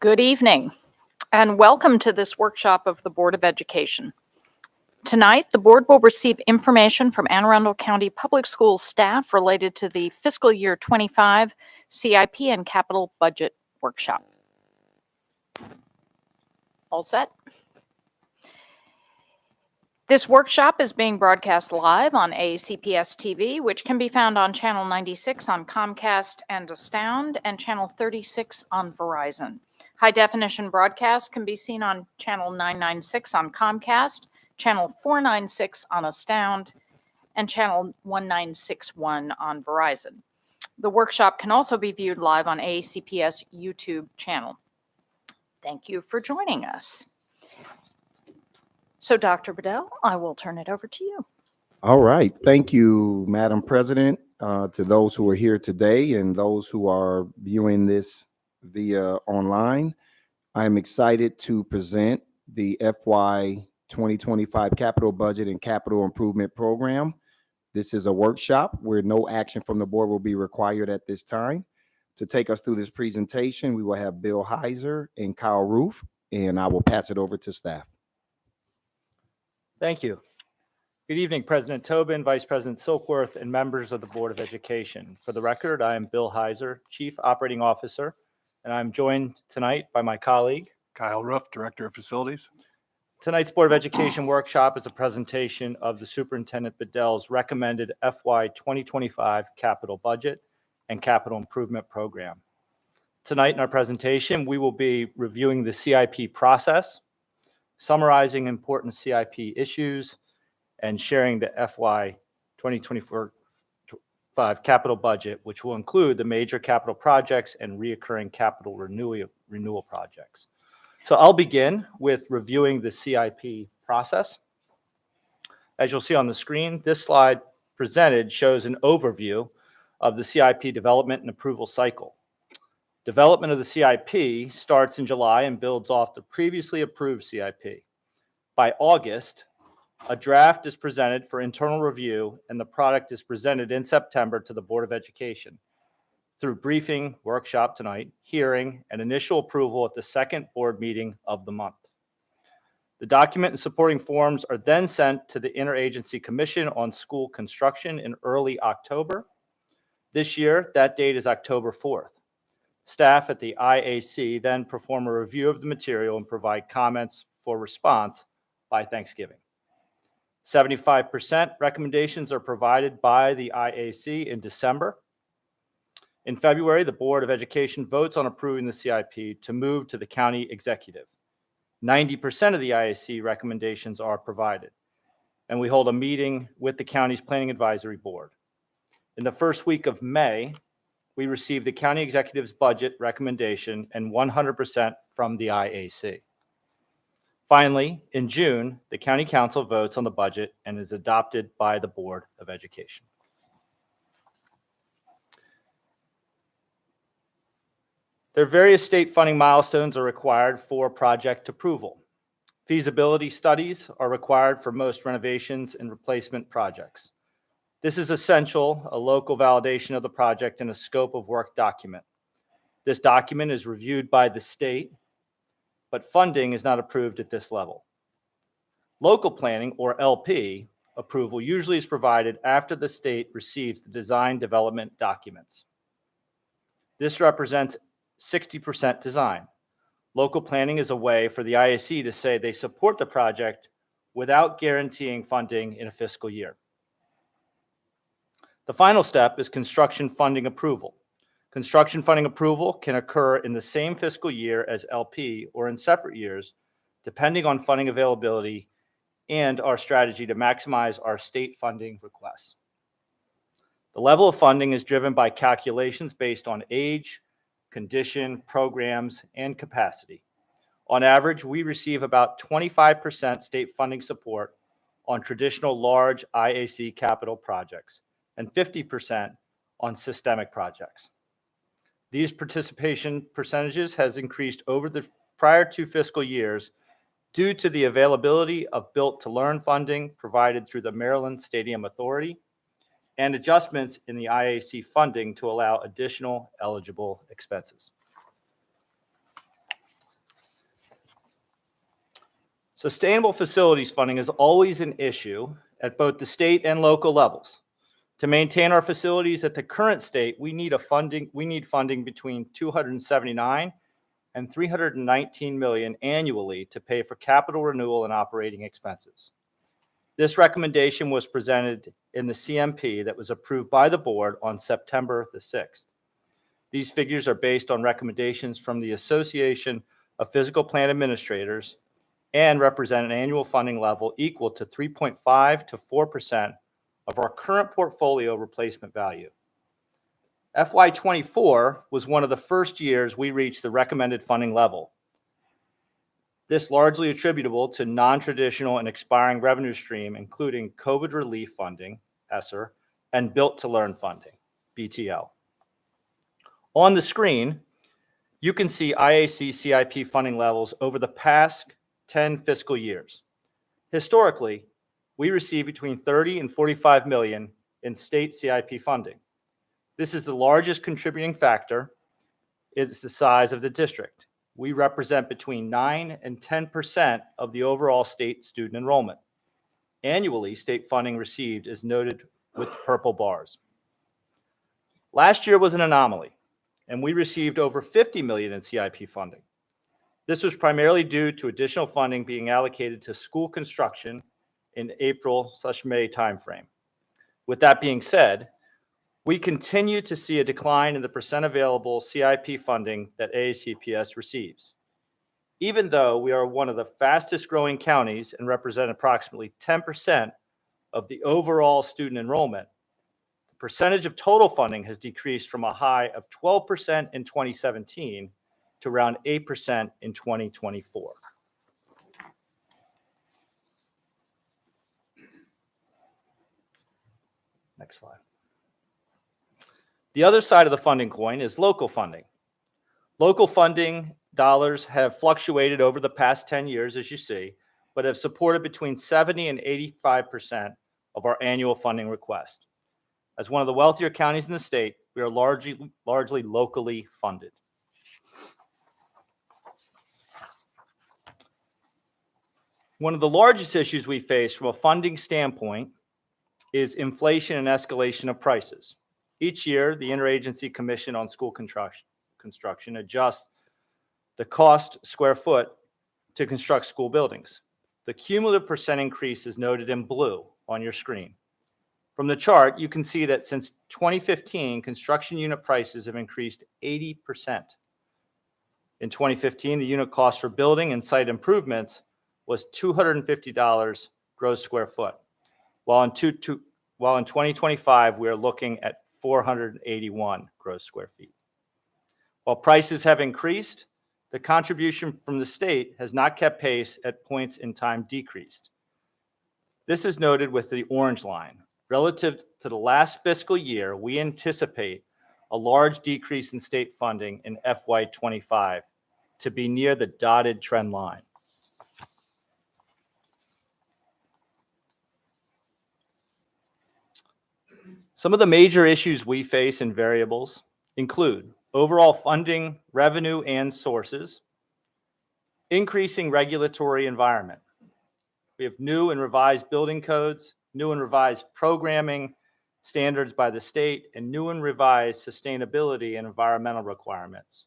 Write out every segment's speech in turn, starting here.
Good evening, and welcome to this workshop of the Board of Education. Tonight, the board will receive information from Anne Arundel County Public Schools staff related to the fiscal year 25 CIP and capital budget workshop. All set? This workshop is being broadcast live on ACPS TV, which can be found on channel 96 on Comcast and Astound, and channel 36 on Verizon. High-definition broadcast can be seen on channel 996 on Comcast, channel 496 on Astound, and channel 1961 on Verizon. The workshop can also be viewed live on ACPS YouTube channel. Thank you for joining us. So, Dr. Bedell, I will turn it over to you. All right. Thank you, Madam President, to those who are here today and those who are viewing this via online. I am excited to present the FY 2025 capital budget and capital improvement program. This is a workshop where no action from the board will be required at this time. To take us through this presentation, we will have Bill Heiser and Kyle Roof, and I will pass it over to staff. Thank you. Good evening, President Tobin, Vice President Silkworth, and members of the Board of Education. For the record, I am Bill Heiser, Chief Operating Officer, and I'm joined tonight by my colleague, Kyle Roof, Director of Facilities. Tonight's Board of Education workshop is a presentation of the Superintendent Bedell's recommended FY 2025 capital budget and capital improvement program. Tonight in our presentation, we will be reviewing the CIP process, summarizing important CIP issues, and sharing the FY 2025 capital budget, which will include the major capital projects and reoccurring capital renewal projects. So I'll begin with reviewing the CIP process. As you'll see on the screen, this slide presented shows an overview of the CIP development and approval cycle. Development of the CIP starts in July and builds off the previously approved CIP. By August, a draft is presented for internal review, and the product is presented in September to the Board of Education through briefing, workshop tonight, hearing, and initial approval at the second board meeting of the month. The document and supporting forms are then sent to the Interagency Commission on School Construction in early October. This year, that date is October 4th. Staff at the IAC then perform a review of the material and provide comments for response by Thanksgiving. 75% recommendations are provided by the IAC in December. In February, the Board of Education votes on approving the CIP to move to the county executive. 90% of the IAC recommendations are provided, and we hold a meeting with the county's Planning Advisory Board. In the first week of May, we receive the county executive's budget recommendation and 100% from the IAC. Finally, in June, the County Council votes on the budget and is adopted by the Board of Education. There are various state funding milestones are required for project approval. Feasibility studies are required for most renovations and replacement projects. This is essential, a local validation of the project and a scope of work document. This document is reviewed by the state, but funding is not approved at this level. Local planning, or LP, approval usually is provided after the state receives the design development documents. This represents 60% design. Local planning is a way for the IAC to say they support the project without guaranteeing funding in a fiscal year. The final step is construction funding approval. Construction funding approval can occur in the same fiscal year as LP or in separate years, depending on funding availability and our strategy to maximize our state funding requests. The level of funding is driven by calculations based on age, condition, programs, and capacity. On average, we receive about 25% state funding support on traditional large IAC capital projects and 50% on systemic projects. These participation percentages has increased over the prior two fiscal years due to the availability of Built to Learn funding provided through the Maryland Stadium Authority and adjustments in the IAC funding to allow additional eligible expenses. Sustainable facilities funding is always an issue at both the state and local levels. To maintain our facilities at the current state, we need funding between $279 and $319 million annually to pay for capital renewal and operating expenses. This recommendation was presented in the CMP that was approved by the board on September the 6th. These figures are based on recommendations from the Association of Physical Plant Administrators and represent an annual funding level equal to 3.5 to 4% of our current portfolio replacement value. FY24 was one of the first years we reached the recommended funding level. This largely attributable to non-traditional and expiring revenue stream, including COVID relief funding, ESSER, and Built to Learn funding, BTL. On the screen, you can see IAC CIP funding levels over the past 10 fiscal years. Historically, we receive between 30 and 45 million in state CIP funding. This is the largest contributing factor. It's the size of the district. We represent between 9 and 10% of the overall state student enrollment. Annually, state funding received is noted with purple bars. Last year was an anomaly, and we received over 50 million in CIP funding. This was primarily due to additional funding being allocated to school construction in April/May timeframe. With that being said, we continue to see a decline in the percent available CIP funding that AACPS receives. Even though we are one of the fastest growing counties and represent approximately 10% of the overall student enrollment, the percentage of total funding has decreased from a high of 12% in 2017 to around 8% in 2024. Next slide. The other side of the funding coin is local funding. Local funding dollars have fluctuated over the past 10 years, as you see, but have supported between 70 and 85% of our annual funding request. As one of the wealthier counties in the state, we are largely locally funded. One of the largest issues we face from a funding standpoint is inflation and escalation of prices. Each year, the Interagency Commission on School Construction adjusts the cost square foot to construct school buildings. The cumulative percent increase is noted in blue on your screen. From the chart, you can see that since 2015, construction unit prices have increased 80%. In 2015, the unit cost for building and site improvements was $250 gross square foot, while in 2025, we are looking at 481 gross square feet. While prices have increased, the contribution from the state has not kept pace, at points in time decreased. This is noted with the orange line. Relative to the last fiscal year, we anticipate a large decrease in state funding in FY25 to be near the dotted trend line. Some of the major issues we face and variables include overall funding, revenue and sources, increasing regulatory environment. We have new and revised building codes, new and revised programming standards by the state, and new and revised sustainability and environmental requirements.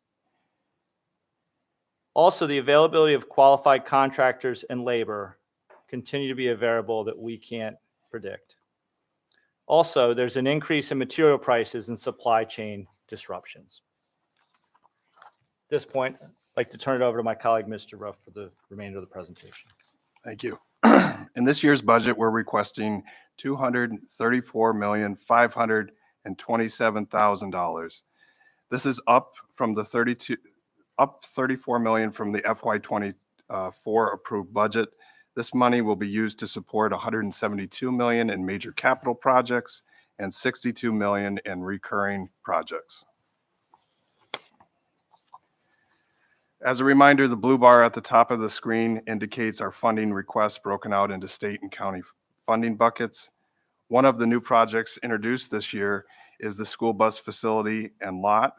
Also, the availability of qualified contractors and labor continue to be a variable that we can't predict. Also, there's an increase in material prices and supply chain disruptions. At this point, I'd like to turn it over to my colleague, Mr. Ruff, for the remainder of the presentation. Thank you. In this year's budget, we're requesting $234,527,000. This is up from the $34 million from the FY24 approved budget. This money will be used to support $172 million in major capital projects and $62 million in recurring projects. As a reminder, the blue bar at the top of the screen indicates our funding requests broken out into state and county funding buckets. One of the new projects introduced this year is the school bus facility and lot.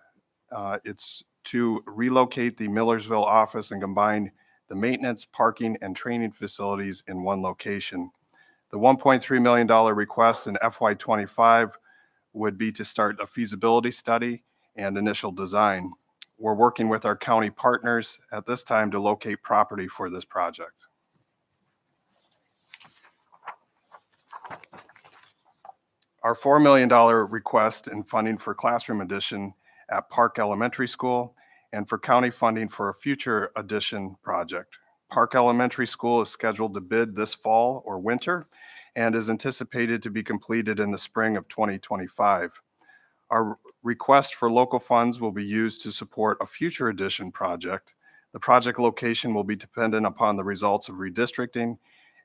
It's to relocate the Millersville office and combine the maintenance, parking, and training facilities in one location. The $1.3 million request in FY25 would be to start a feasibility study and initial design. We're working with our county partners at this time to locate property for this project. Our $4 million request in funding for classroom addition at Park Elementary School and for county funding for a future addition project. Park Elementary School is scheduled to bid this fall or winter and is anticipated to be completed in the spring of 2025. Our request for local funds will be used to support a future addition project. The project location will be dependent upon the results of redistricting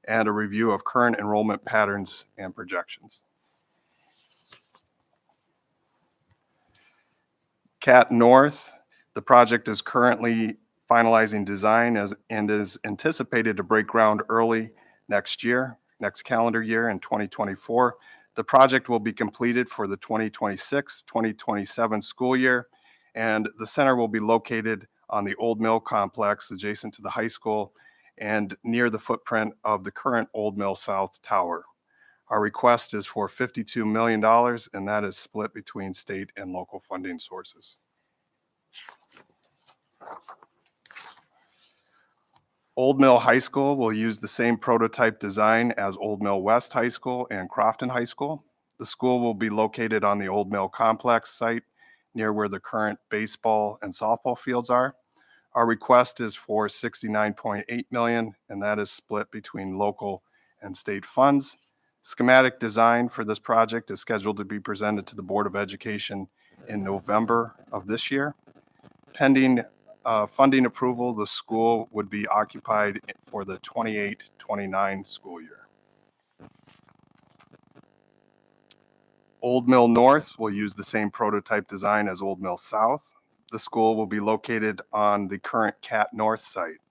and a review of current enrollment patterns and projections. CAT North, the project is currently finalizing design and is anticipated to break ground early next calendar year in 2024. The project will be completed for the 2026-2027 school year, and the center will be located on the Old Mill complex adjacent to the high school and near the footprint of the current Old Mill South Tower. Our request is for $52 million, and that is split between state and local funding sources. Old Mill High School will use the same prototype design as Old Mill West High School and Crofton High School. The school will be located on the Old Mill Complex site near where the current baseball and softball fields are. Our request is for $69.8 million, and that is split between local and state funds. Schematic design for this project is scheduled to be presented to the Board of Education in November of this year. Pending funding approval, the school would be occupied for the 28-29 school year. Old Mill North will use the same prototype design as Old Mill South. The school will be located on the current Cat North site.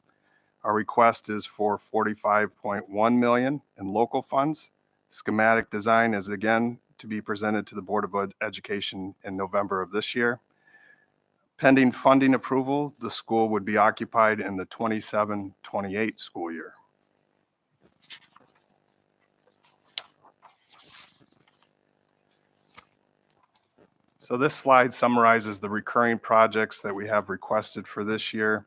Our request is for $45.1 million in local funds. Schematic design is again to be presented to the Board of Education in November of this year. Pending funding approval, the school would be occupied in the 27-28 school year. So this slide summarizes the recurring projects that we have requested for this year.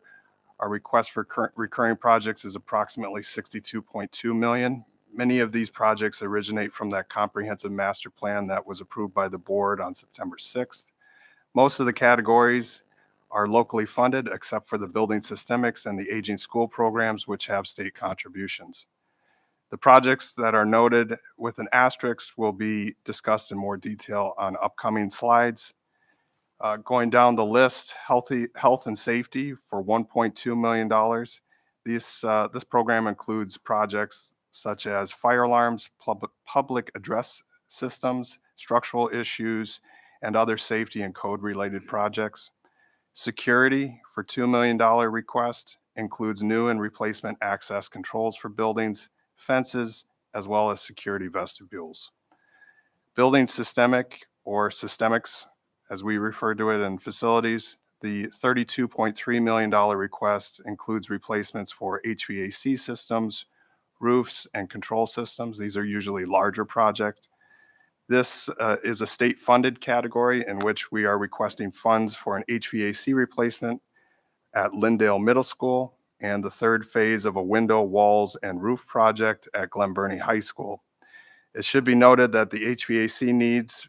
Our request for current recurring projects is approximately $62.2 million. Many of these projects originate from that comprehensive master plan that was approved by the board on September 6th. Most of the categories are locally funded except for the building systemics and the aging school programs, which have state contributions. The projects that are noted with an asterisk will be discussed in more detail on upcoming slides. Going down the list, health and safety for $1.2 million. This program includes projects such as fire alarms, public address systems, structural issues, and other safety and code-related projects. Security for $2 million request includes new and replacement access controls for buildings, fences, as well as security vestibules. Building systemic or systemics, as we refer to it in facilities, the $32.3 million request includes replacements for HVAC systems, roofs, and control systems. These are usually larger projects. This is a state-funded category in which we are requesting funds for an HVAC replacement at Lindale Middle School and the third phase of a window, walls, and roof project at Glen Burnie High School. It should be noted that the HVAC needs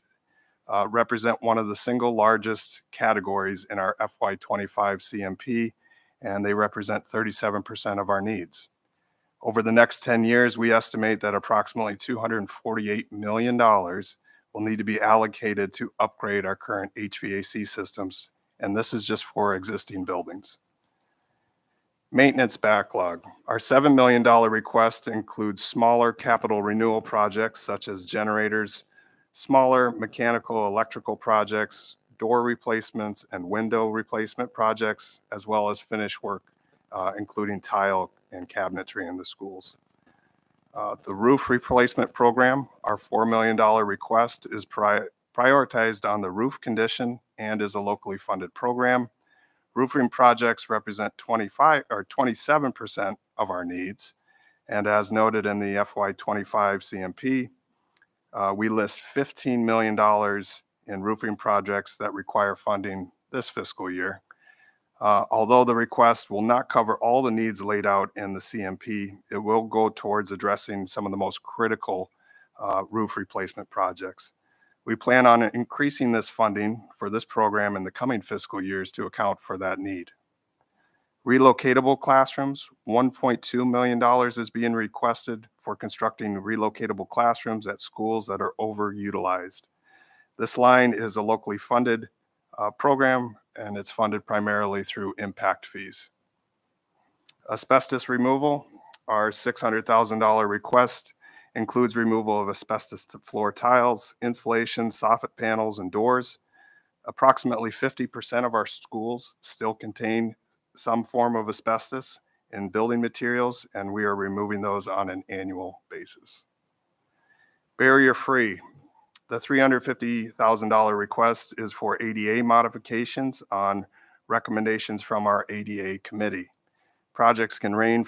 represent one of the single largest categories in our FY25 CMP, and they represent 37% of our needs. Over the next 10 years, we estimate that approximately $248 million will need to be allocated to upgrade our current HVAC systems, and this is just for existing buildings. Maintenance backlog. Our $7 million request includes smaller capital renewal projects such as generators, smaller mechanical electrical projects, door replacements, and window replacement projects, as well as finish work, including tile and cabinetry in the schools. The roof replacement program, our $4 million request, is prioritized on the roof condition and is a locally funded program. Roofing projects represent 27% of our needs. And as noted in the FY25 CMP, we list $15 million in roofing projects that require funding this fiscal year. Although the request will not cover all the needs laid out in the CMP, it will go towards addressing some of the most critical roof replacement projects. We plan on increasing this funding for this program in the coming fiscal years to account for that need. Relocatable classrooms, $1.2 million is being requested for constructing relocatable classrooms at schools that are overutilized. This line is a locally funded program, and it's funded primarily through impact fees. Asbestos removal, our $600,000 request includes removal of asbestos floor tiles, insulation, soffit panels, and doors. Approximately 50% of our schools still contain some form of asbestos in building materials, and we are removing those on an annual basis. Barrier-free. The $350,000 request is for ADA modifications on recommendations from our ADA committee. Projects can range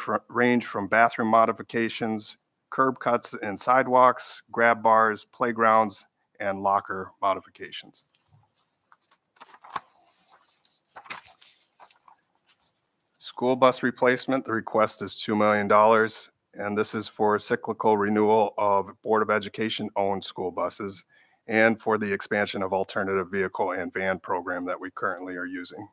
from bathroom modifications, curb cuts and sidewalks, grab bars, playgrounds, and locker modifications. School bus replacement, the request is $2 million, and this is for cyclical renewal of Board of Education owned school buses and for the expansion of alternative vehicle and van program that we currently are using.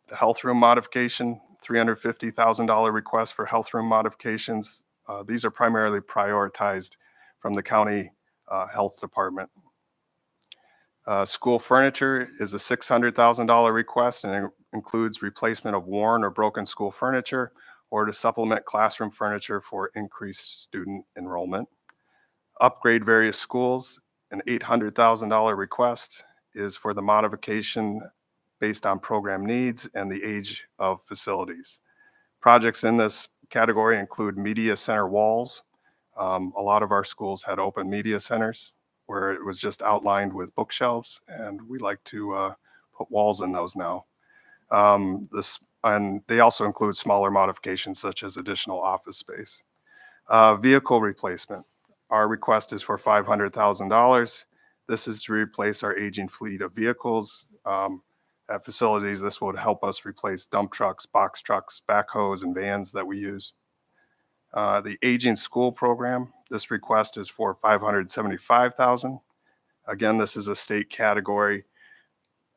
The health room modification, $350,000 request for health room modifications. These are primarily prioritized from the county health department. School furniture is a $600,000 request, and it includes replacement of worn or broken school furniture or to supplement classroom furniture for increased student enrollment. Upgrade various schools, an $800,000 request is for the modification based on program needs and the age of facilities. Projects in this category include media center walls. A lot of our schools had open media centers where it was just outlined with bookshelves, and we like to put walls in those now. And they also include smaller modifications such as additional office space. Vehicle replacement. Our request is for $500,000. This is to replace our aging fleet of vehicles. At facilities, this would help us replace dump trucks, box trucks, backhoes, and vans that we use. The aging school program, this request is for $575,000. Again, this is a state category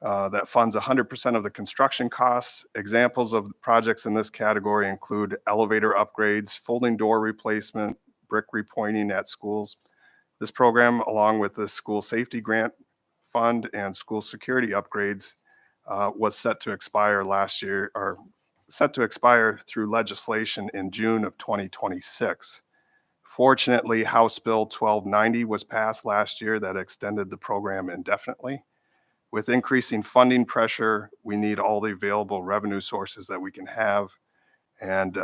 that funds 100% of the construction costs. Examples of projects in this category include elevator upgrades, folding door replacement, brick repointing at schools. This program, along with the school safety grant fund and school security upgrades, was set to expire last year, or set to expire through legislation in June of 2026. Fortunately, House Bill 1290 was passed last year that extended the program indefinitely. With increasing funding pressure, we need all the available revenue sources that we can have, and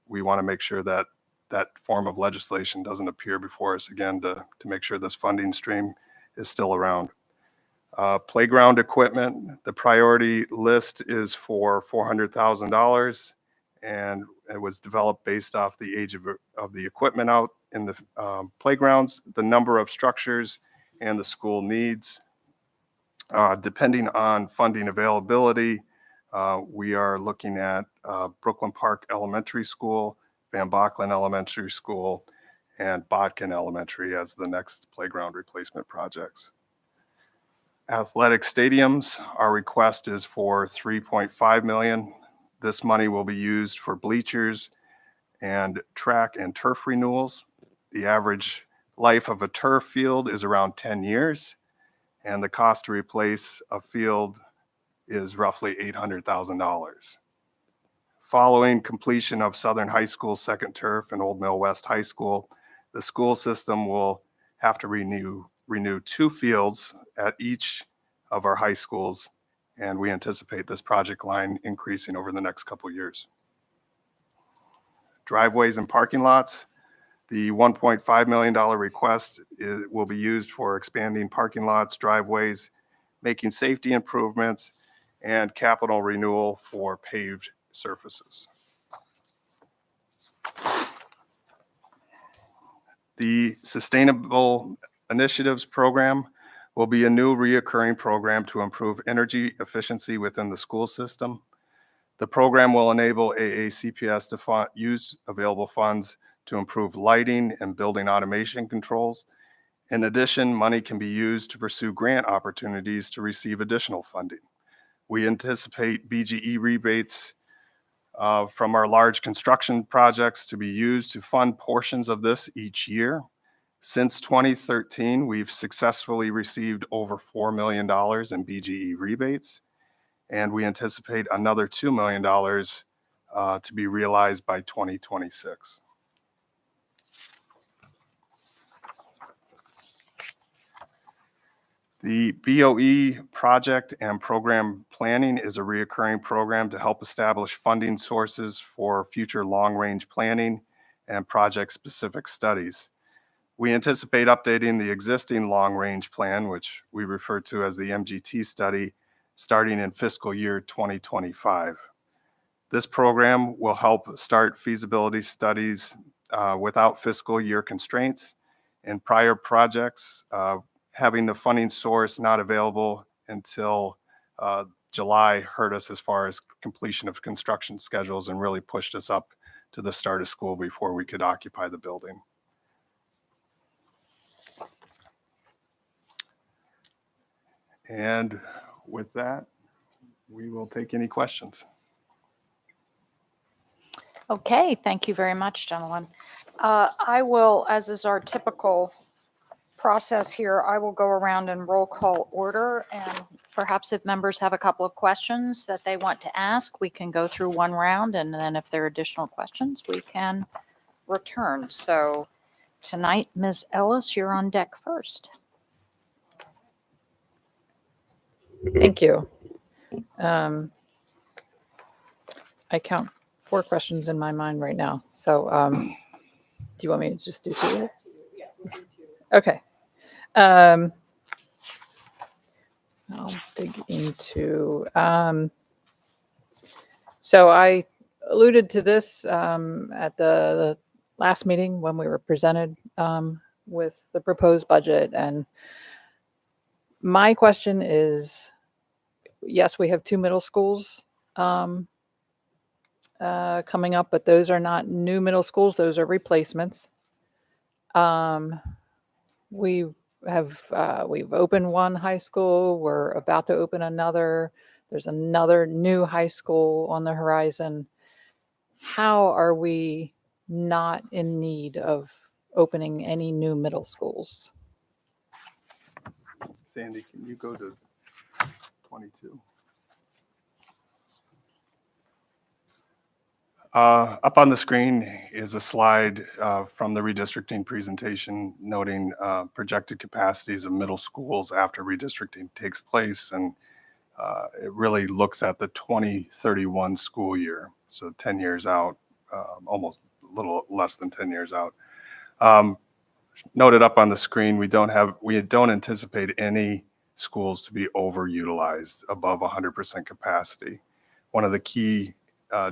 we want to make sure that that form of legislation doesn't appear before us again to make sure this funding stream is still around. Playground equipment, the priority list is for $400,000, and it was developed based off the age of the equipment out in the playgrounds, the number of structures, and the school needs. Depending on funding availability, we are looking at Brooklyn Park Elementary School, Van Bachlen Elementary School, and Bodkin Elementary as the next playground replacement projects. Athletic stadiums, our request is for $3.5 million. This money will be used for bleachers and track and turf renewals. The average life of a turf field is around 10 years, and the cost to replace a field is roughly $800,000. Following completion of Southern High School's second turf and Old Mill West High School, the school system will have to renew 2 fields at each of our high schools, and we anticipate this project line increasing over the next couple years. Driveways and parking lots, the $1.5 million request will be used for expanding parking lots, driveways, making safety improvements, and capital renewal for paved surfaces. The Sustainable Initiatives Program will be a new reoccurring program to improve energy efficiency within the school system. The program will enable AACPS to use available funds to improve lighting and building automation controls. In addition, money can be used to pursue grant opportunities to receive additional funding. We anticipate BGE rebates from our large construction projects to be used to fund portions of this each year. Since 2013, we've successfully received over $4 million in BGE rebates, and we anticipate another $2 million to be realized by 2026. The BOE project and program planning is a reoccurring program to help establish funding sources for future long-range planning and project-specific studies. We anticipate updating the existing long-range plan, which we refer to as the MGT study, starting in fiscal year 2025. This program will help start feasibility studies without fiscal year constraints. In prior projects, having the funding source not available until July hurt us as far as completion of construction schedules and really pushed us up to the start of school before we could occupy the building. And with that, we will take any questions. Okay, thank you very much, gentlemen. I will, as is our typical process here, I will go around in roll call order, and perhaps if members have a couple of questions that they want to ask, we can go through one round, and then if there are additional questions, we can return. So tonight, Ms. Ellis, you're on deck first. Thank you. I count 4 questions in my mind right now. So do you want me to just do 2? Okay. I'll dig into, so I alluded to this at the last meeting when we were presented with the proposed budget. And my question is, yes, we have 2 middle schools coming up, but those are not new middle schools. Those are replacements. We've opened one high school. We're about to open another. There's another new high school on the horizon. How are we not in need of opening any new middle schools? Sandy, can you go to 22? Up on the screen is a slide from the redistricting presentation noting projected capacities of middle schools after redistricting takes place. And it really looks at the 2031 school year. So 10 years out, almost a little less than 10 years out. Noted up on the screen, we don't anticipate any schools to be overutilized above 100% capacity. One of the key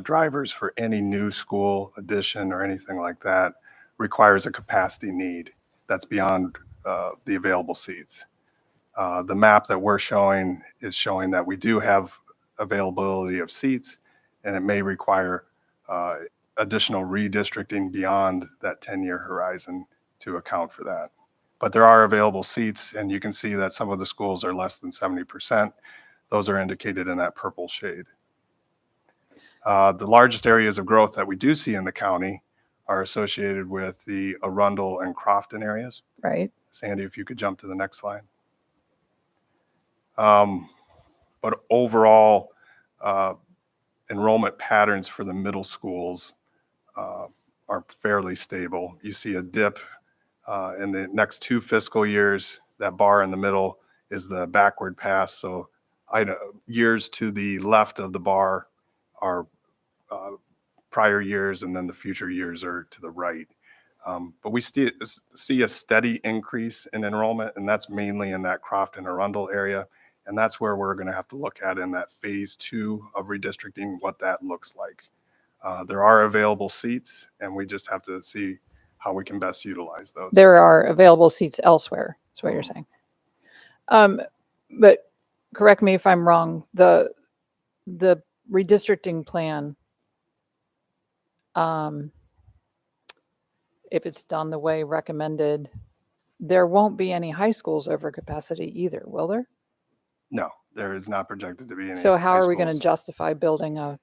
drivers for any new school addition or anything like that requires a capacity need that's beyond the available seats. The map that we're showing is showing that we do have availability of seats, and it may require additional redistricting beyond that 10-year horizon to account for that. But there are available seats, and you can see that some of the schools are less than 70%. Those are indicated in that purple shade. The largest areas of growth that we do see in the county are associated with the Arundel and Crofton areas. Right. Sandy, if you could jump to the next slide. But overall, enrollment patterns for the middle schools are fairly stable. You see a dip in the next 2 fiscal years. That bar in the middle is the backward pass. So years to the left of the bar are prior years, and then the future years are to the right. But we see a steady increase in enrollment, and that's mainly in that Crofton Arundel area. And that's where we're going to have to look at in that phase 2 of redistricting, what that looks like. There are available seats, and we just have to see how we can best utilize those. There are available seats elsewhere, is what you're saying. But correct me if I'm wrong, the redistricting plan, if it's done the way recommended, there won't be any high schools over capacity either, will there? No, there is not projected to be any. So how high are we going to schools. justify building a?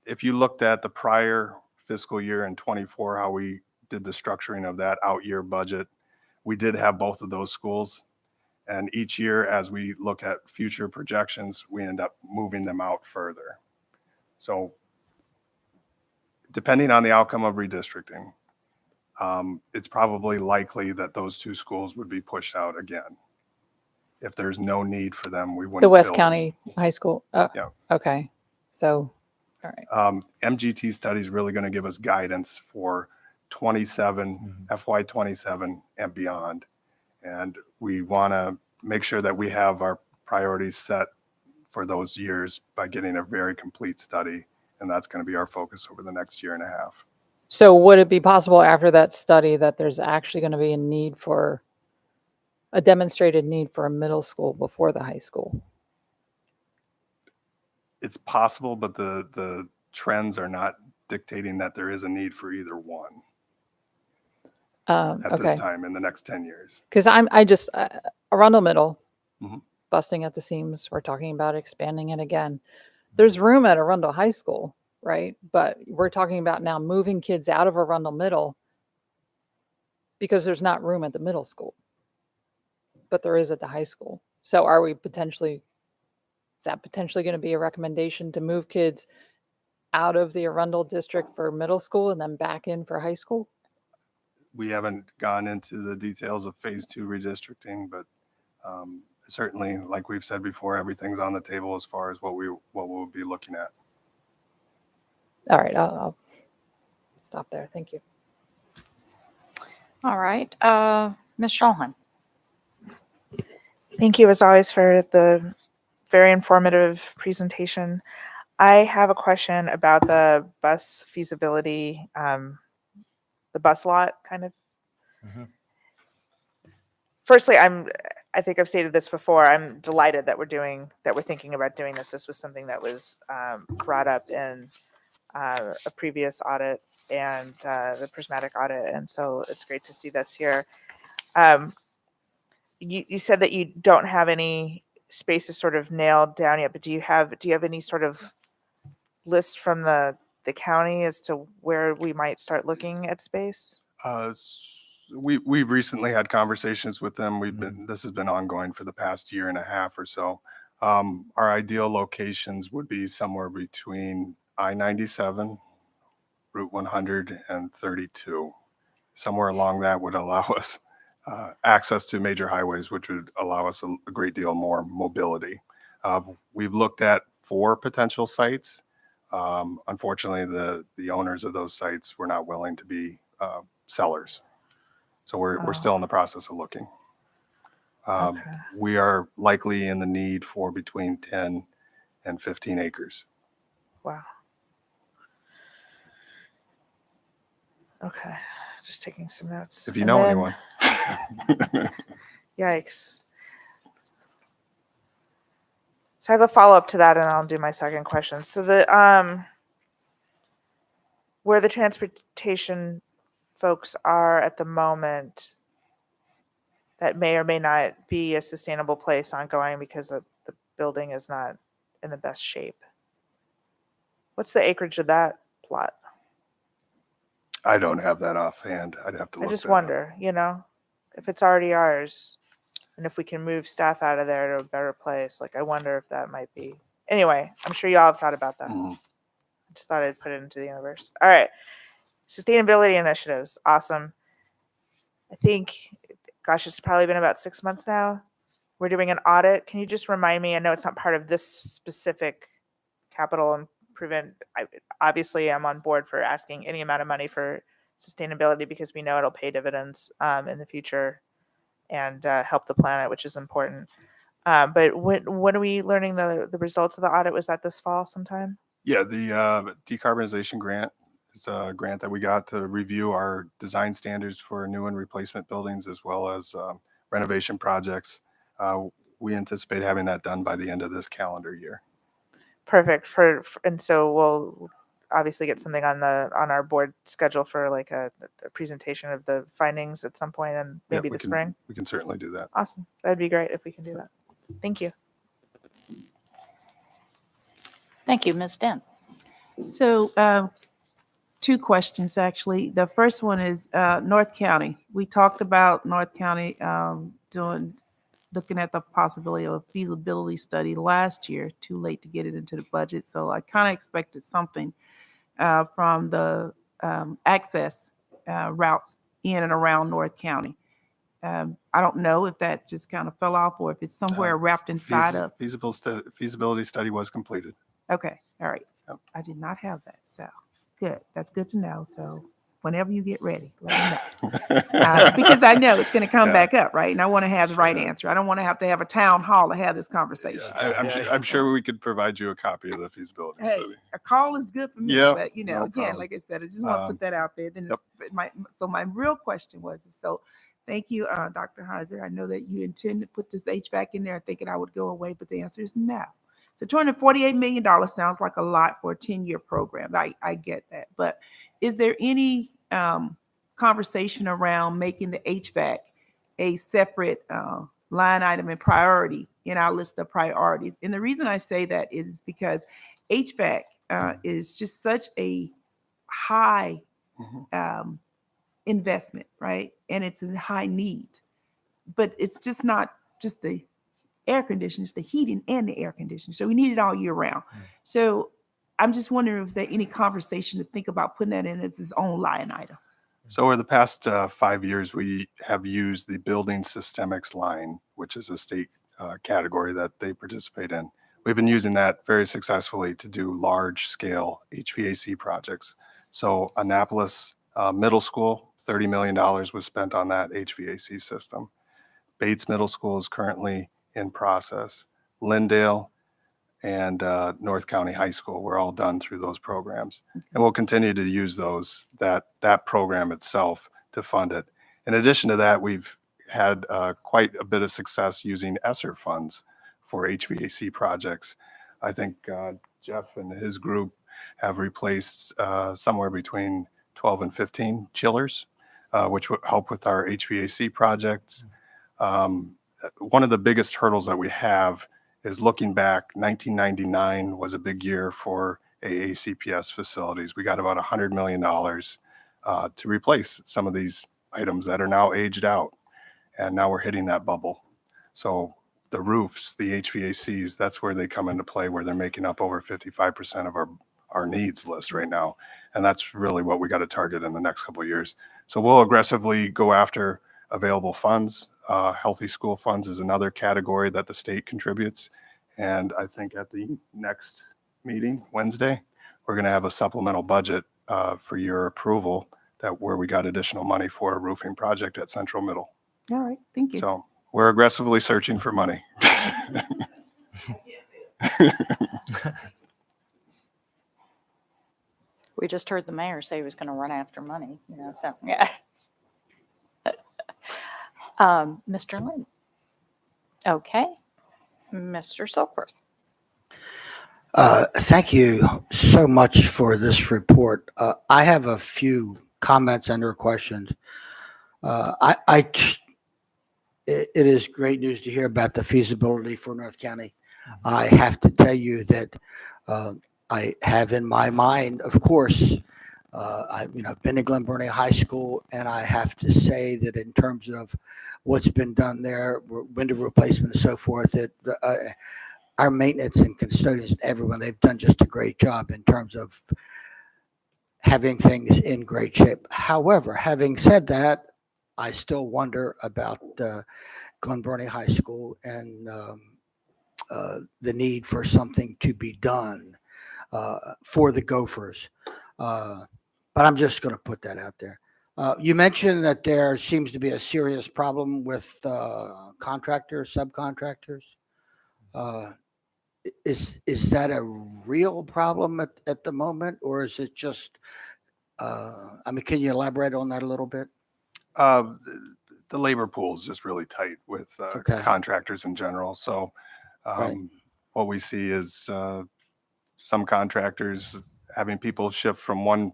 If you looked at the prior fiscal year in 24, how we did the structuring of that out year budget, we did have both of those schools. And each year, as we look at future projections, we end up moving them out further. So depending on the outcome of redistricting, it's probably likely that those 2 schools would be pushed out again. if there's no need for them, we wouldn't. The West build. County High School? Yeah. Okay. So, all right. MGT study is really going to give us guidance for 27, FY27 and beyond. And we want to make sure that we have our priorities set for those years by getting a very complete study. And that's going to be our focus over the next year and a half. So would it be possible after that study that there's actually going to be a demonstrated need for a middle school before the high school? It's possible, but the trends are not dictating that there is a need for either one at this Okay. time in the next 10 years. Because Arundel Middle, Mhm. busting at the seams. We're talking about expanding it again. There's room at Arundel High School, right? But we're talking about now moving kids out of Arundel Middle because there's not room at the middle school, but there is at the high school. So is that potentially going to be a recommendation to move kids out of the Arundel district for middle school and then back in for high school? We haven't gone into the details of phase 2 redistricting, but certainly, like we've said before, everything's on the table as far as what we'll be looking at. All right, I'll stop there. Thank you. All right. Ms. Schulhan. Thank you, as always, for the very informative presentation. I have a question about the bus feasibility, the bus lot kind of. Mhm. Firstly, I think I've stated this before. I'm delighted that we're thinking about doing this. This was something that was brought up in a previous audit and the prismatic audit, and so it's great to see this here. You said that you don't have any spaces sort of nailed down yet, but do you have any sort of list from the county as to where we might start looking at space? We've recently had conversations with them. This has been ongoing for the past year and a half or so. Our ideal locations would be somewhere between I-97, Route 100, and 32. Somewhere along that would allow us access to major highways, which would allow us a great deal more mobility. We've looked at 4 potential sites. Unfortunately, the owners of those sites were not willing to be sellers. So we're still in the process of looking. Okay. We are likely in the need for between 10 and 15 acres. Wow. Okay, just taking some notes. If you And know then- anyone. Yikes. So I have a follow-up to that, and I'll do my second question. So where the transportation folks are at the moment, that may or may not be a sustainable place ongoing because the building is not in the best shape. What's the acreage of that plot? I don't have that offhand. I'd have to I look just that up. wonder, if it's already ours, and if we can move staff out of there to a better place. Like, I wonder if that might be. Anyway, I'm sure y'all have thought about that. Mhm. I just thought I'd put it into the universe. All right. Sustainability initiatives. Awesome. I think, gosh, it's probably been about 6 months now. We're doing an audit. Can you just remind me? I know it's not part of this specific capital improvement. Obviously, I'm on board for asking any amount of money for sustainability because we know it'll pay dividends in the future and help the planet, which is important. But when are we learning the results of the audit? Was that this fall sometime? Yeah, the decarbonization grant is a grant that we got to review our design standards for new and replacement buildings as well as renovation projects. We anticipate having that done by the end of this calendar year. Perfect. And so we'll obviously get something on our board schedule for like a presentation of the findings at some point, and Yeah, maybe we the can- spring. We can certainly do that. Awesome. That'd be great if we can do that. Thank you. Thank you, Ms. Dent. So 2 questions, actually. The first one is North County. We talked about North County looking at the possibility of a feasibility study last year. Too late to get it into the budget. So I kind of expected something from the access routes in and around North County. I don't know if that just kind of fell off or if it's somewhere wrapped inside of. Feasibility study was completed. Okay, all right. Yep. I did not have that, so good. That's good to know. So whenever you get ready, let me know. Because I know it's going to come Yeah. back up, right? And I want to have the right Sure. answer. I don't want to have a town hall to have this conversation. I'm sure we could provide you a copy of the feasibility Hey, study. a call is good for me, Yeah, but no again, problem. like I said, I just want to put that out there. Then Yep. my real question was, so thank you, Dr. Heiser. I know that you intend to put this HVAC in there thinking I would go away, but the answer is no. So $248 million sounds like a lot for a 10-year program. I get that. But is there any conversation around making the HVAC a separate line item and priority in our list of priorities? And the reason I say that is because HVAC is just such a high Mhm. investment, right? And it's a high need. But it's just not just the air conditioning, it's the heating and the air conditioning. So we need it all year round. So I'm just wondering if there's any conversation to think about putting that in as its own line item. So over the past 5 years, we have used the building systemics line, which is a state category that they participate in. We've been using that very successfully to do large scale HVAC projects. So Annapolis Middle School, $30 million was spent on that HVAC system. Bates Middle School is currently in process. Lindale and North County High School, we're all done through those programs. And we'll continue to use that program itself to fund it. In addition to that, we've had quite a bit of success using ESSER funds for HVAC projects. I think Jeff and his group have replaced somewhere between 12 and 15 chillers, which would help with our HVAC projects. One of the biggest hurdles that we have is looking back. 1999 was a big year for AACPS facilities. We got about $100 million to replace some of these items that are now aged out. And now we're hitting that bubble. So the roofs, the HVACs, that's where they come into play, where they're making up over 55% of our needs list right now. And that's really what we got to target in the next couple of years. So we'll aggressively go after available funds. Healthy school funds is another category that the state contributes. And I think at the next meeting, Wednesday, we're going to have a supplemental budget for your approval where we got additional money for a roofing project at Central Middle. All right, thank you. So we're aggressively searching for money. We just heard the mayor say he was going to run after money, so, yeah. Mr. Lynn. Okay. Mr. Silkworth. Thank you so much for this report. I have a few comments and or questions. It is great news to hear about the feasibility for North County. I have to tell you that I have in my mind, of course, I've been to Glen Burnie High School, and I have to say that in terms of what's been done there, window replacement and so forth, that our maintenance and custodians and everyone, they've done just a great job in terms of having things in great shape. However, having said that, I still wonder about Glen Burnie High School and the need for something to be done for the Gophers. But I'm just going to put that out there. You mentioned that there seems to be a serious problem with contractors, subcontractors. Is that a real problem at the moment, or is it just? Can you elaborate on that a little bit? The labor pool is just really tight with Okay. contractors in general. So Right. what we see is some contractors having people shift from one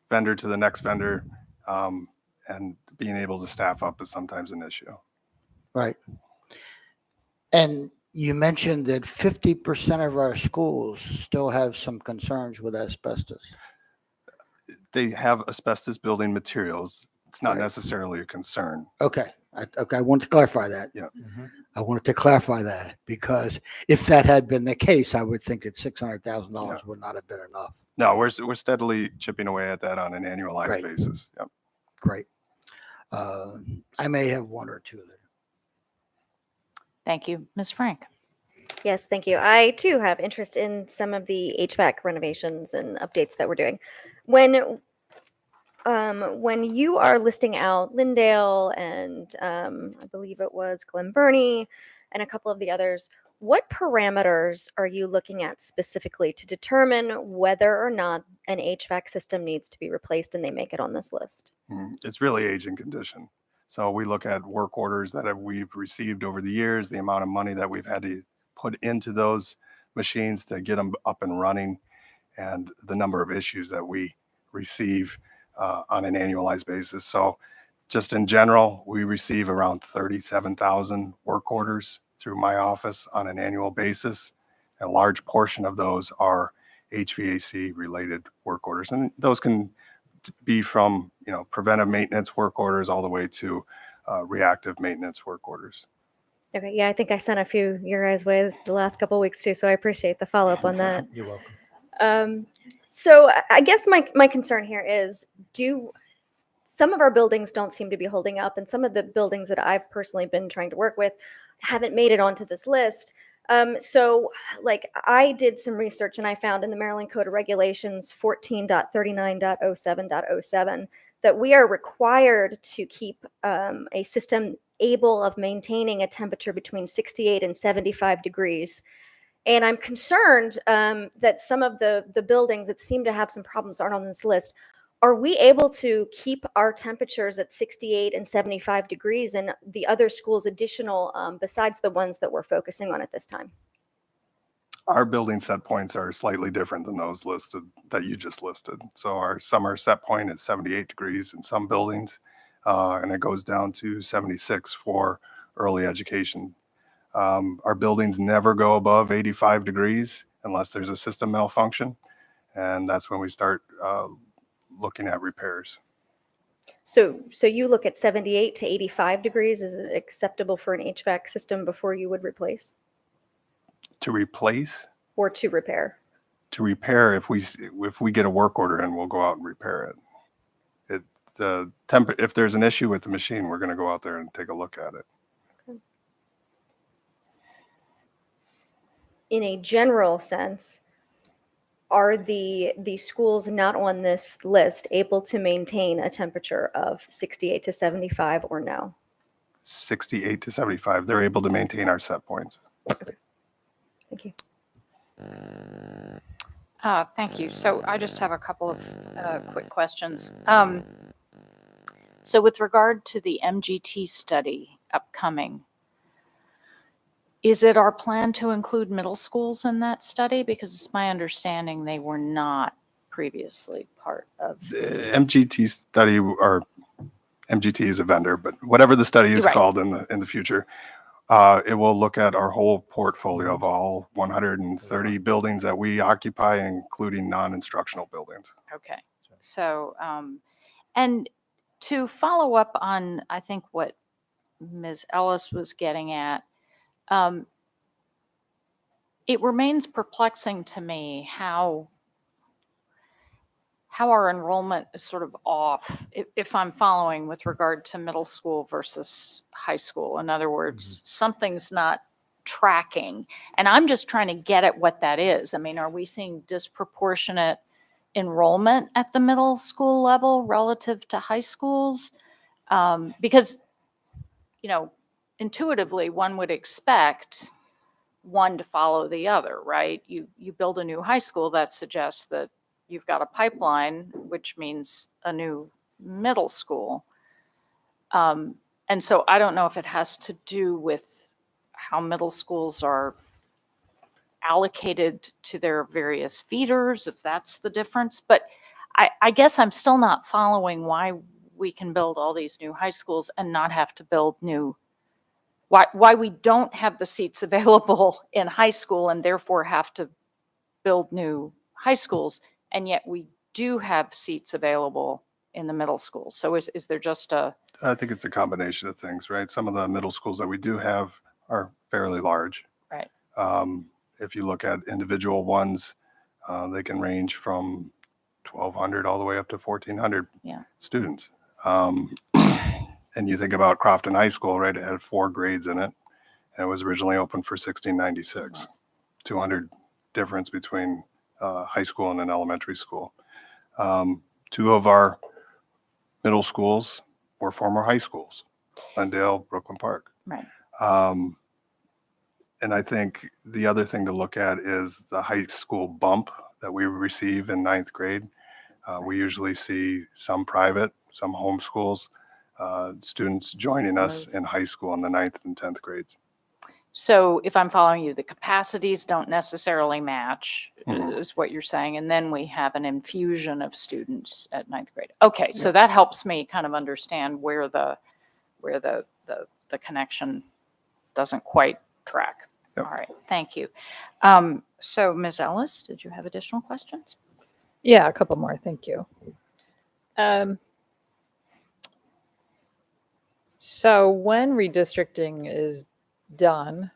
vendor to the next vendor, and being able to staff up is sometimes an issue. Right. And you mentioned that 50% of our schools still have some concerns with asbestos. They have asbestos building materials. It's not Right. necessarily a concern. Okay. I wanted to clarify that. Yeah. I wanted to clarify that because if that had been the case, I would think that $600,000 would not have been enough. No, we're steadily chipping away at that on an annualized Great. basis. Yep. Great. I may have one or two that. Thank you. Ms. Frank? Yes, thank you. I too have interest in some of the HVAC renovations and updates that we're doing. When you are listing out Lindale and I believe it was Glen Burnie and a couple of the others, what parameters are you looking at specifically to determine whether or not an HVAC system needs to be replaced and they make it on this list? It's really age and condition. So we look at work orders that we've received over the years, the amount of money that we've had to put into those machines to get them up and running, and the number of issues that we receive on an annualized basis. So just in general, we receive around 37,000 work orders through my office on an annual basis. A large portion of those are HVAC related work orders. And those can be from, preventive maintenance work orders all the way to reactive maintenance work orders. Okay, yeah, I think I sent a few your guys' way the last couple of weeks too, so I appreciate the follow-up on that. You're welcome. So I guess my concern here is, some of our buildings don't seem to be holding up, and some of the buildings that I've personally been trying to work with haven't made it onto this list. So like I did some research and I found in the Maryland Code of Regulations 14.39.07.07 that we are required to keep a system able of maintaining a temperature between 68 and 75 degrees. And I'm concerned that some of the buildings that seem to have some problems aren't on this list. Are we able to keep our temperatures at 68 and 75 degrees in the other schools additional besides the ones that we're focusing on at this time? Our building set points are slightly different than those listed that you just listed. So our summer set point is 78 degrees in some buildings, and it goes down to 76 for early education. Our buildings never go above 85 degrees unless there's a system malfunction, and that's when we start looking at repairs. So you look at 78 to 85 degrees. Is it acceptable for an HVAC system before you would replace To replace, or to repair? to repair, if we get a work order in, we'll go out and repair it. If there's an issue with the machine, we're going to go out there and take a look at it. In a general sense, are the schools not on this list able to maintain a temperature of 68 to 75 or no? 68 to 75, they're able to maintain our set points. Thank you. Thank you. So I just have a couple of quick questions. So with regard to the MGT study upcoming, is it our plan to include middle schools in that study? Because it's my understanding they were not previously part of. The MGT study, or MGT is a vendor, but whatever the study is Right. called in the future, it will look at our whole portfolio of all 130 buildings that we occupy, including non-instructional buildings. Okay. So, and to follow up on, I think what Ms. Ellis was getting at, it remains perplexing to me how our enrollment is sort of off, if I'm following with regard to middle school versus high school. In other words, something's not tracking. And I'm just trying to get at what that is. I mean, are we seeing disproportionate enrollment at the middle school level relative to high schools? Because, intuitively, one would expect one to follow the other, right? You build a new high school, that suggests that you've got a pipeline, which means a new middle school. And so I don't know if it has to do with how middle schools are allocated to their various feeders, if that's the difference. But I guess I'm still not following why we can build all these new high schools and not have to build why we don't have the seats available in high school and therefore have to build new high schools, and yet we do have seats available in the middle school. So is there just I think it's a combination of things, right? Some of the middle schools that we do have are fairly large. Right. If you look at individual ones, they can range from 1,200 all the way up to 1,400 Yeah. students. And you think about Crofton High School, right? It had 4 grades in it. And it was originally opened for 1696. 200 difference between high school and an elementary school. 2 of our middle schools were former high schools, Glendale, Brooklyn Park. Right. And I think the other thing to look at is the high school bump that we receive in 9th grade. We usually see some private, some homeschools, students joining us in high school in the 9th and 10th grades. So if I'm following you, the capacities don't necessarily match, Mhm. is what you're saying. And then we have an infusion of students at 9th grade. Okay, so that helps me kind of understand where the connection doesn't quite track. Yep. All right, thank you. So Ms. Ellis, did you have additional questions? Yeah, a couple more. Thank you. So when redistricting is done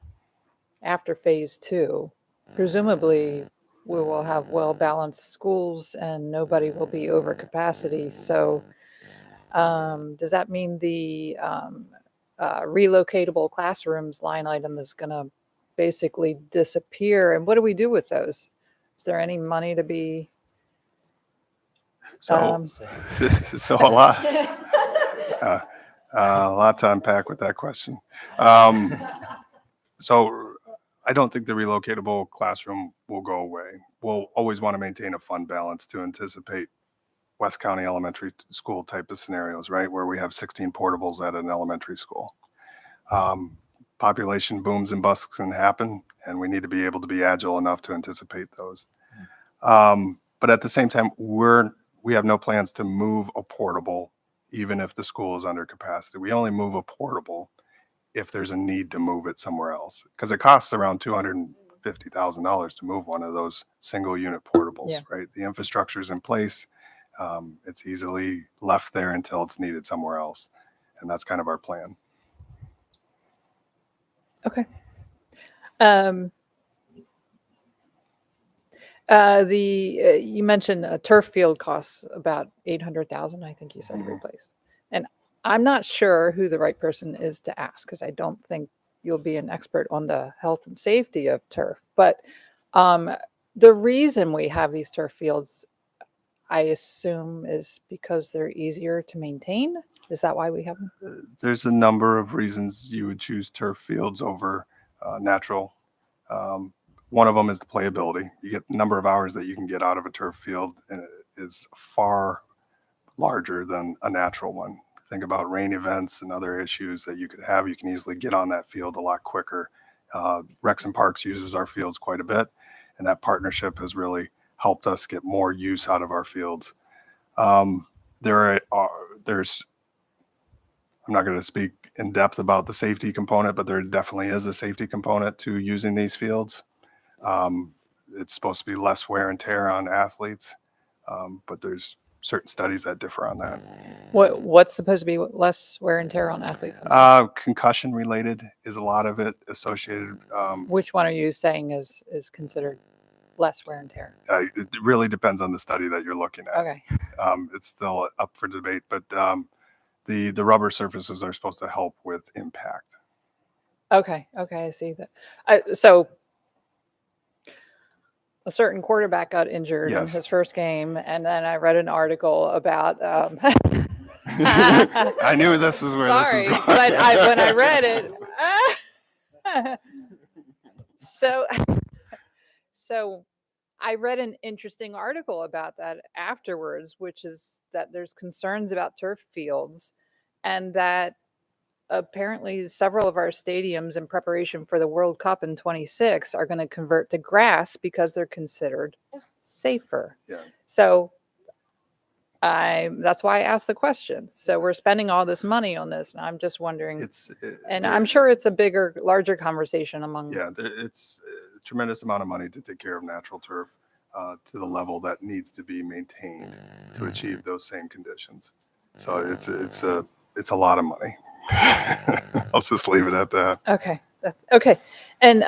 after phase 2, presumably we will have well-balanced schools and nobody will be over capacity. So does that mean the relocatable classrooms line item is going to basically disappear? And what do we do with those? Is there any money to be? So, so a lot to unpack with that question. So I don't think the relocatable classroom will go away. We'll always want to maintain a fund balance to anticipate West County Elementary School type of scenarios, right? Where we have 16 portables at an elementary school. Population booms and busts can happen, and we need to be able to be agile enough to anticipate those. But at the same time, we have no plans to move a portable, even if the school is under capacity. We only move a portable if there's a need to move it somewhere else, because it costs around $250,000 to move one of those single unit portables, Yeah. right? The infrastructure is in place. It's easily left there until it's needed somewhere else. And that's kind of our plan. Okay. You mentioned a turf field costs about 800,000, I think you said, to Mhm. replace. And I'm not sure who the right person is to ask, because I don't think you'll be an expert on the health and safety of turf. But the reason we have these turf fields, I assume, is because they're easier to maintain. Is that why we have them? There's a number of reasons you would choose turf fields over natural. One of them is the playability. You get the number of hours that you can get out of a turf field, and it is far larger than a natural one. Think about rain events and other issues that you could have. You can easily get on that field a lot quicker. Rex and Parks uses our fields quite a bit, and that partnership has really helped us get more use out of our fields. There's I'm not going to speak in depth about the safety component, but there definitely is a safety component to using these fields. It's supposed to be less wear and tear on athletes, but there's certain studies that differ on that. What's supposed to be less wear and tear on athletes? Concussion related is a lot of it associated. Which one are you saying is considered less wear and tear? It really depends on the study that you're looking at. Okay. It's still up for debate, but the rubber surfaces are supposed to help with impact. Okay, I see that. So a certain quarterback got injured in Yes. his first game, and then I read an article about. I knew this is where this is Sorry, going. but when I read it, so I read an interesting article about that afterwards, which is that there's concerns about turf fields, and that apparently several of our stadiums in preparation for the World Cup in 26 are going to convert to grass because they're considered safer. Yeah. So that's why I asked the question. So we're spending all this money on this, and I'm just wondering, I'm sure it's a larger conversation among. Yeah, it's a tremendous amount of money to take care of natural turf to the level that needs to be maintained to achieve those same conditions. So it's a lot of money. I'll just leave it at that. Okay, that's okay. And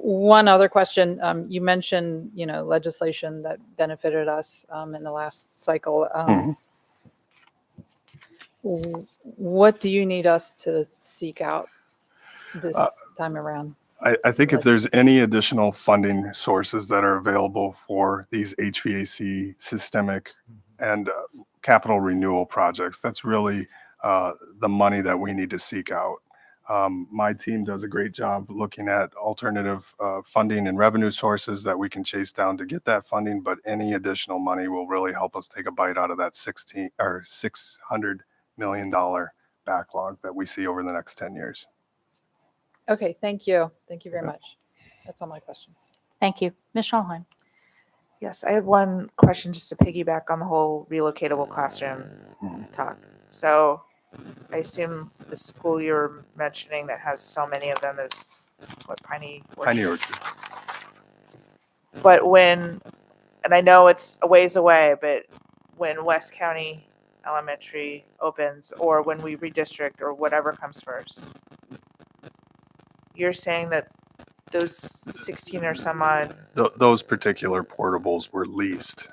one other question, you mentioned, legislation that benefited us in the last cycle. What do you need us to seek out this time around? I think if there's any additional funding sources that are available for these HVAC systemic and capital renewal projects, that's really the money that we need to seek out. My team does a great job looking at alternative funding and revenue sources that we can chase down to get that funding, but any additional money will really help us take a bite out of that $600 million backlog that we see over the next 10 years. Okay, thank you. Thank you very much. That's all my questions. Thank you. Ms. Schulheim. Yes, I had one question just to piggyback on the whole relocatable classroom talk. So I assume the school you were mentioning that has so many of them is what, Piney Orchard. But when, and I know it's a ways away, but when West County Elementary opens or when we redistrict or whatever comes first, you're saying that those 16 or some odd, Those particular portables were leased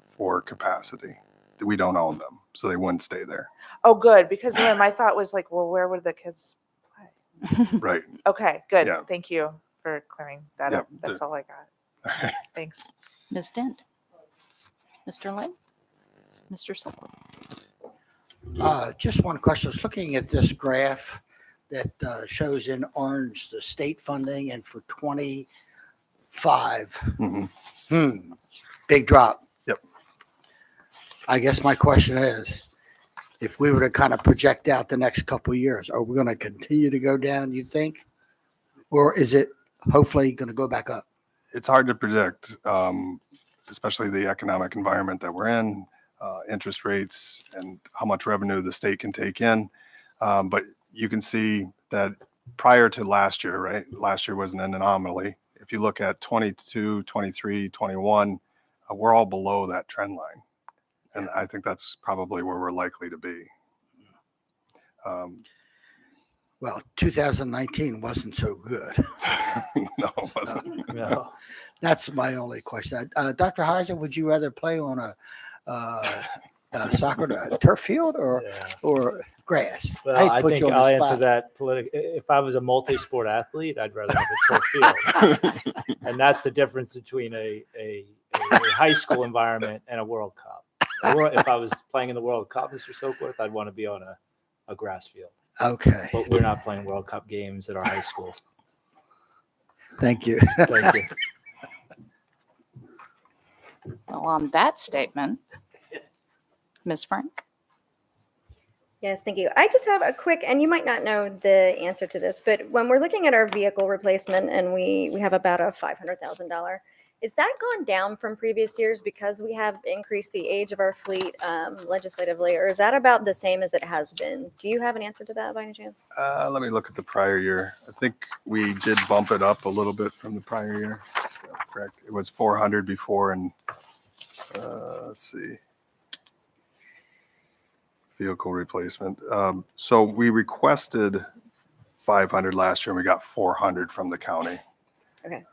for capacity. We don't own them, so they wouldn't stay there. oh, good, because then my thought was like, well, where would the kids play? Right. Okay, good. Yeah. Thank you for clearing that Yeah, up. That's all I got. Thanks. Ms. Dent. Mr. Lynn. Mr. Silver. Just one question. I was looking at this graph that shows in orange the state funding, and for 25, big drop. Yep. I guess my question is, if we were to kind of project out the next couple of years, are we going to continue to go down, you think? Or is it hopefully going to go back up? It's hard to predict, especially the economic environment that we're in, interest rates, and how much revenue the state can take in. But you can see that prior to last year, right? Last year was an anomaly. If you look at 22, 23, 21, we're all below that trend line. And I think that's probably where we're likely to be. Well, 2019 wasn't so good. No, it wasn't. No. That's my only question. Dr. Heiser, would you rather play on a soccer turf field or grass? Well, hate to I put think you on the I'll answer spot. that if I was a multi-sport athlete, I'd rather have a turf field. And that's the difference between a high school environment and a World Cup. If I was playing in the World Cup, Mr. Soakworth, I'd want to be on a grass field. Okay. But we're not playing World Cup games at our high schools. Thank you. Thank you. Well, on that statement, Ms. Frank. Yes, thank you. I just have a quick, and you might not know the answer to this, but when we're looking at our vehicle replacement and we have about a $500,000, is that gone down from previous years because we have increased the age of our fleet legislatively, or is that about the same as it has been? Do you have an answer to that by any chance? Let me look at the prior year. I think we did bump it up a little bit from the prior year. Yeah, correct. It was 400 before, and let's see. Vehicle replacement. So we requested 500 last year, and we got 400 from the county. Okay.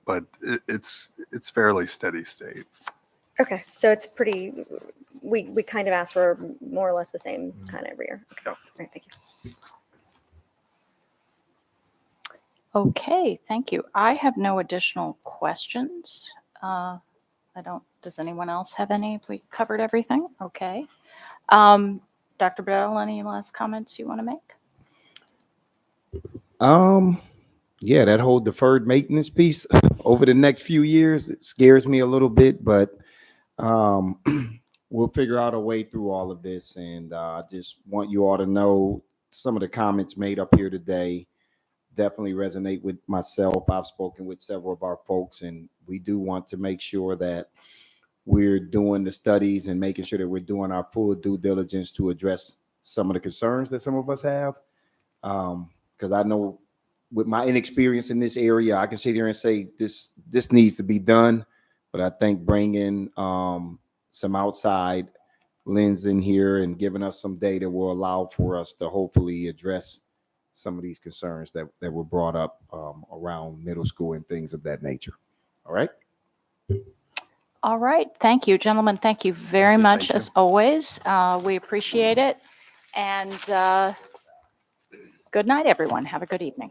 But it's fairly steady state. Okay, so it's pretty, we kind of ask for more or less the same kind of every year. Okay. Yeah. All right, thank you. Okay, thank you. I have no additional questions. Does anyone else have any? Have we covered everything? Okay. Dr. Bell, any last comments you want to make? Yeah, that whole deferred maintenance piece over the next few years, it scares me a little bit, but we'll figure out a way through all of this. And I just want you all to know some of the comments made up here today definitely resonate with myself. I've spoken with several of our folks, and we do want to make sure that we're doing the studies and making sure that we're doing our full due diligence to address some of the concerns that some of us have. Because I know with my inexperience in this area, I can sit here and say this needs to be done. But I think bringing some outside lens in here and giving us some data will allow for us to hopefully address some of these concerns that were brought up around middle school and things of that nature. All right. All right. Thank you, gentlemen. Thank you very you. much Thank you. as always. We appreciate it. And good night, everyone. Have a good evening.